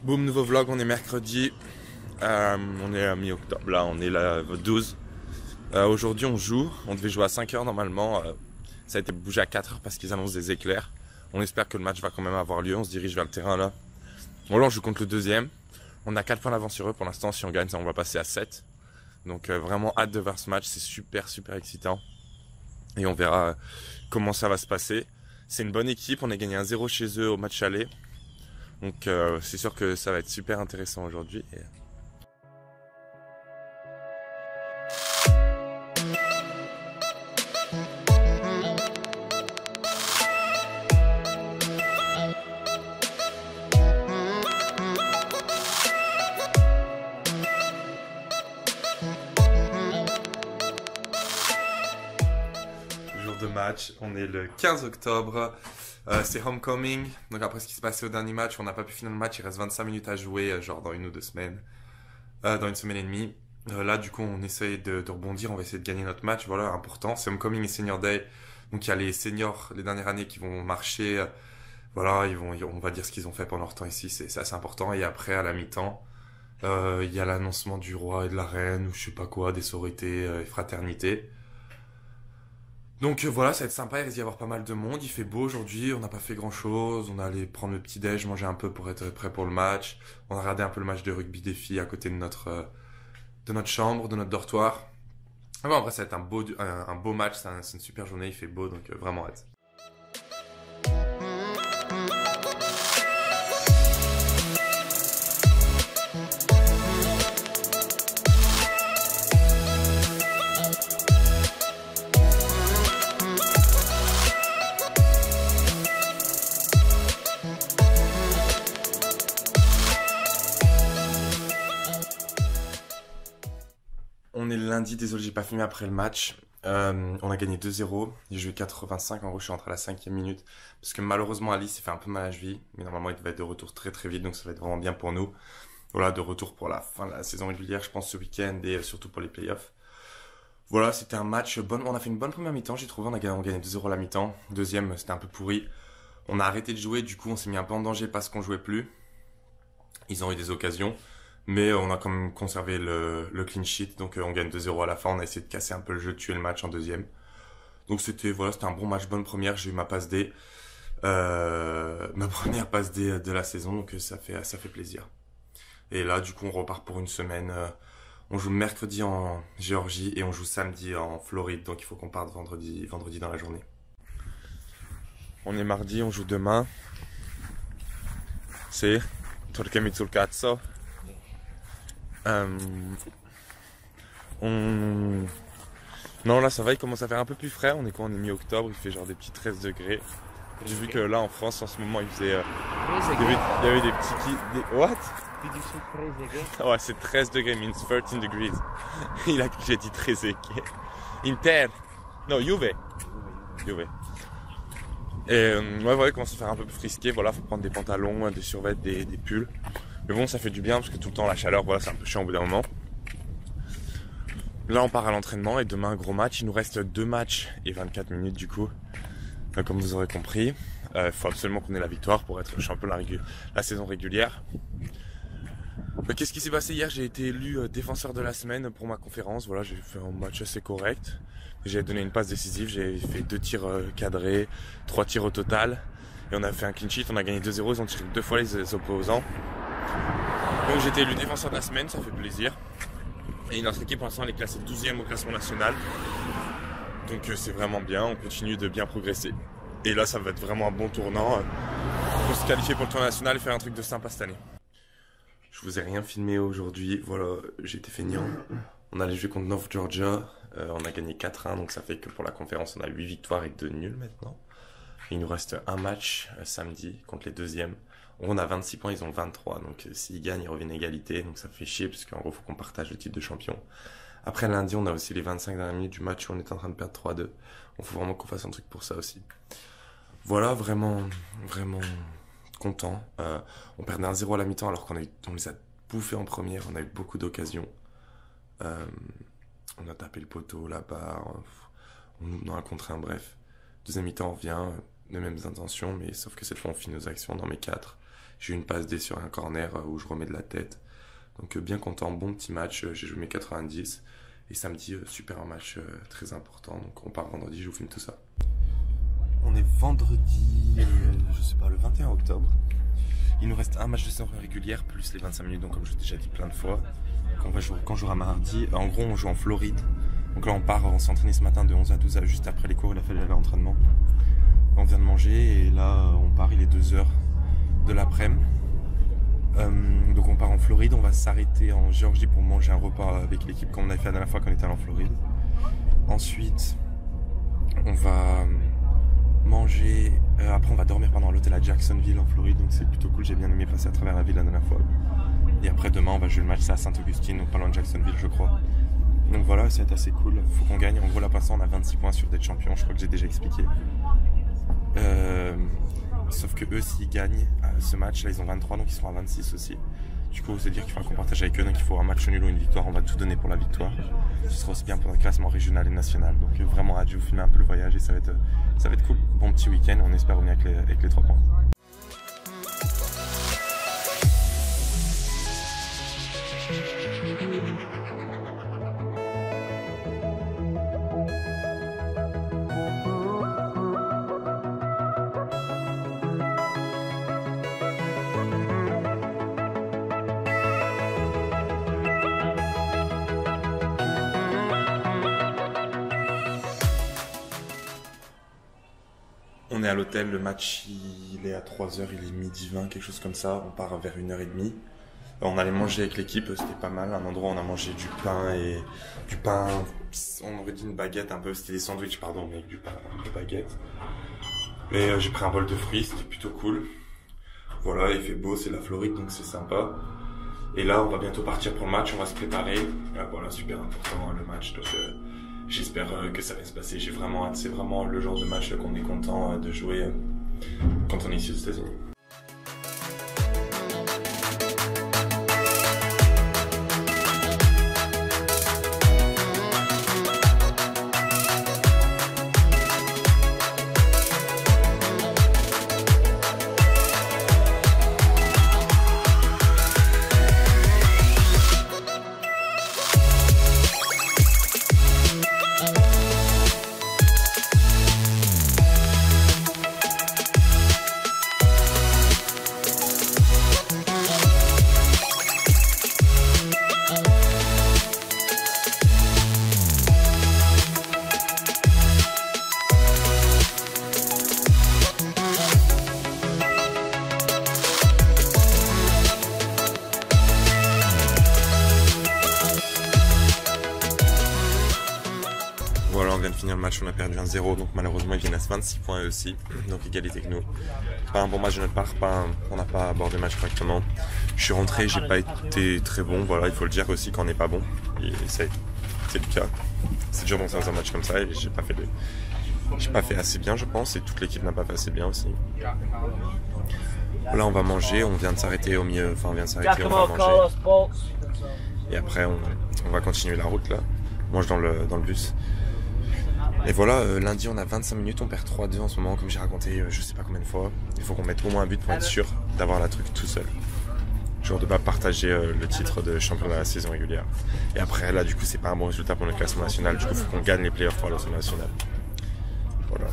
Boum, nouveau vlog, on est mercredi, on est à mi-octobre, là on est le 12. Aujourd'hui on joue, on devait jouer à 5h normalement, ça a été bougé à 4h parce qu'ils annoncent des éclairs. On espère que le match va quand même avoir lieu, on se dirige vers le terrain là. Bon là on joue contre le deuxième, on a 4 points d'avance sur eux pour l'instant, si on gagne ça on va passer à 7. Donc vraiment hâte de voir ce match, c'est super excitant. Et on verra comment ça va se passer. C'est une bonne équipe, on a gagné 1-0 chez eux au match aller. Donc c'est sûr que ça va être super intéressant aujourd'hui. Jour de match, on est le 15 octobre. C'est Homecoming, donc après ce qui s'est passé au dernier match, on n'a pas pu finir le match, il reste 25 minutes à jouer, genre dans 1 ou 2 semaines, dans 1 semaine et demie. Là du coup on essaye de rebondir, on va essayer de gagner notre match, voilà, important, c'est Homecoming et Senior Day, donc il y a les seniors les dernières années qui vont marcher, voilà, on va dire ce qu'ils ont fait pendant leur temps ici, c'est assez important, et après à la mi-temps, il y a l'annoncement du roi et de la reine, ou je sais pas quoi, des sororités et fraternités. Donc voilà, ça va être sympa, il risque d'y avoir pas mal de monde, il fait beau aujourd'hui, on n'a pas fait grand chose, on est allé prendre le petit déj, manger un peu pour être prêt pour le match, on a regardé un peu le match de rugby des filles à côté de notre chambre, de notre dortoir. Ah bon, après ça va être un beau match, c'est une super journée, il fait beau, donc vraiment hâte. On est le lundi, désolé j'ai pas filmé après le match. On a gagné 2-0, j'ai joué 85, en gros je suis rentré à la 5e minute. Parce que malheureusement Alice s'est fait un peu mal à la cheville, mais normalement il devait être de retour très vite, donc ça va être vraiment bien pour nous. Voilà, de retour pour la fin de la saison régulière, je pense ce week-end et surtout pour les playoffs. Voilà, c'était un match bon, on a fait une bonne première mi-temps, j'ai trouvé, on gagné 2-0 à la mi-temps. Deuxième, c'était un peu pourri. On a arrêté de jouer, du coup on s'est mis un peu en danger parce qu'on jouait plus. Ils ont eu des occasions. Mais on a quand même conservé le clean sheet, donc on gagne 2-0 à la fin. On a essayé de casser un peu le jeu, de tuer le match en deuxième. Donc c'était un bon match, bonne première. J'ai eu ma passe D, ma première passe D de la saison, donc ça fait plaisir. Et là, du coup, on repart pour une semaine. On joue mercredi en Géorgie et on joue samedi en Floride, donc il faut qu'on parte vendredi dans la journée. On est mardi, on joue demain. C'est Torquemit sul cazzo. Non, là ça va, il commence à faire un peu plus frais. On est quoi? On est mi-octobre, il fait genre des petits 13 degrés. J'ai vu que là en France en ce moment il faisait. Il y avait des petits. What? Ouais, c'est 13 degrés, means 13 degrees. J'ai dit 13 degrés. Inter. Non, Juve. Juve. Et ouais, il commence à faire un peu plus frisqué. Voilà, faut prendre des pantalons, des survêtements, des pulls. Mais bon, ça fait du bien parce que tout le temps la chaleur, voilà, c'est un peu chiant au bout d'un moment. Là, on part à l'entraînement et demain, un gros match. Il nous reste 2 matchs et 24 minutes du coup. Comme vous aurez compris, il faut absolument qu'on ait la victoire pour être champion la saison régulière. Qu'est-ce qui s'est passé hier? J'ai été élu défenseur de la semaine pour ma conférence. Voilà, j'ai fait un match assez correct. J'ai donné une passe décisive, j'ai fait 2 tirs cadrés, 3 tirs au total. Et on a fait un clean sheet, on a gagné 2-0, ils ont tiré 2 fois les opposants. Donc j'ai été élu défenseur de la semaine, ça fait plaisir. Et notre équipe pour l'instant elle est classée 12e au classement national. Donc c'est vraiment bien, on continue de bien progresser. Et là ça va être vraiment un bon tournant pour se qualifier pour le tournoi national et faire un truc de sympa cette année. Je vous ai rien filmé aujourd'hui, voilà, j'ai été feignant. On allait jouer contre North Georgia, on a gagné 4-1, donc ça fait que pour la conférence on a 8 victoires et 2 nuls maintenant. Il nous reste un match samedi contre les deuxièmes. On a 26 points, ils ont 23. Donc s'ils gagnent, ils reviennent à égalité. Donc ça fait chier parce qu'en gros, il faut qu'on partage le titre de champion. Après lundi, on a aussi les 25 dernières minutes du match où on est en train de perdre 3-2. Il faut vraiment qu'on fasse un truc pour ça aussi. Voilà, vraiment content. On perdait 1-0 à la mi-temps alors on les a bouffés en première. On a eu beaucoup d'occasions. On a tapé le poteau là-bas. On nous dans un contre un, bref. Deuxième mi-temps, on revient. Les mêmes intentions, mais sauf que cette fois on finit nos actions dans mes 4 J'ai eu une passe D sur un corner où je remets de la tête. Donc bien content, bon petit match, j'ai joué mes 90. Et samedi, super match très important. Donc on part vendredi, je vous filme tout ça. On est vendredi, je sais pas, le 21 octobre. Il nous reste un match de saison régulière plus les 25 minutes, donc comme je l'ai déjà dit plein de fois. Quand on jouera mardi, en gros on joue en Floride. Donc là on s'entraîne ce matin de 11 à 12, juste après les cours, il a fallu aller à l'entraînement. On vient de manger et là on part, il est 2h de l'après-midi. Donc on part en Floride, on va s'arrêter en Géorgie pour manger un repas avec l'équipe comme on avait fait la dernière fois qu'on était allé en Floride. Ensuite on va manger, après on va dormir pendant l'hôtel à Jacksonville en Floride, donc c'est plutôt cool, j'ai bien aimé passer à travers la ville la dernière fois. Et après demain on va jouer le match, c'est à Saint-Augustine, donc pas loin de Jacksonville je crois. Donc voilà, ça va être assez cool, faut qu'on gagne, en gros là passant on a 26 points sur d'être champion, je crois que j'ai déjà expliqué. Sauf que eux s'ils gagnent ce match là ils ont 23 donc ils seront à 26 aussi. Du coup c'est dire qu'il faudra qu'on partage avec eux, donc il faut un match nul ou une victoire, on va tout donner pour la victoire. Ce sera aussi bien pour notre classement régional et national, donc vraiment hâte, je vais vous filmer un peu le voyage et ça va être cool. Bon petit week-end, on espère revenir avec les 3 points. On est à l'hôtel, le match il est à 3h, il est midi 20, quelque chose comme ça, on part vers 1h30. On allait manger avec l'équipe, c'était pas mal, un endroit où on a mangé du pain, on aurait dit une baguette un peu, c'était des sandwichs pardon, mais avec du pain, de baguette. Mais j'ai pris un bol de fruits, c'était plutôt cool. Voilà, il fait beau, c'est la Floride donc c'est sympa. Et là on va bientôt partir pour le match, on va se préparer. Voilà, super important le match, donc j'espère que ça va se passer, j'ai vraiment hâte, c'est vraiment le genre de match qu'on est content de jouer quand on est ici aux États-Unis. Voilà, on vient de finir le match, on a perdu 1-0, donc malheureusement ils viennent à 26 points eux aussi, donc égalité que nous. Pas un bon match de notre part, on n'a pas abordé le match correctement. Je suis rentré, j'ai pas été très bon, voilà, il faut le dire aussi quand on n'est pas bon, et c'est le cas. C'est dur dans un match comme ça et j'ai pas fait assez bien je pense, et toute l'équipe n'a pas fait assez bien aussi. Là on va manger, on vient de s'arrêter au milieu, enfin on vient de s'arrêter, on va manger. Et après on va continuer la route là, on mange dans le bus. Et voilà, lundi on a 25 minutes, on perd 3-2 en ce moment, comme j'ai raconté je sais pas combien de fois. Il faut qu'on mette au moins un but pour être sûr d'avoir la truc tout seul. Genre de pas partager le titre de champion de la saison régulière. Et après là du coup c'est pas un bon résultat pour le classement national, du coup il faut qu'on gagne les playoffs pour la saison nationale. Voilà.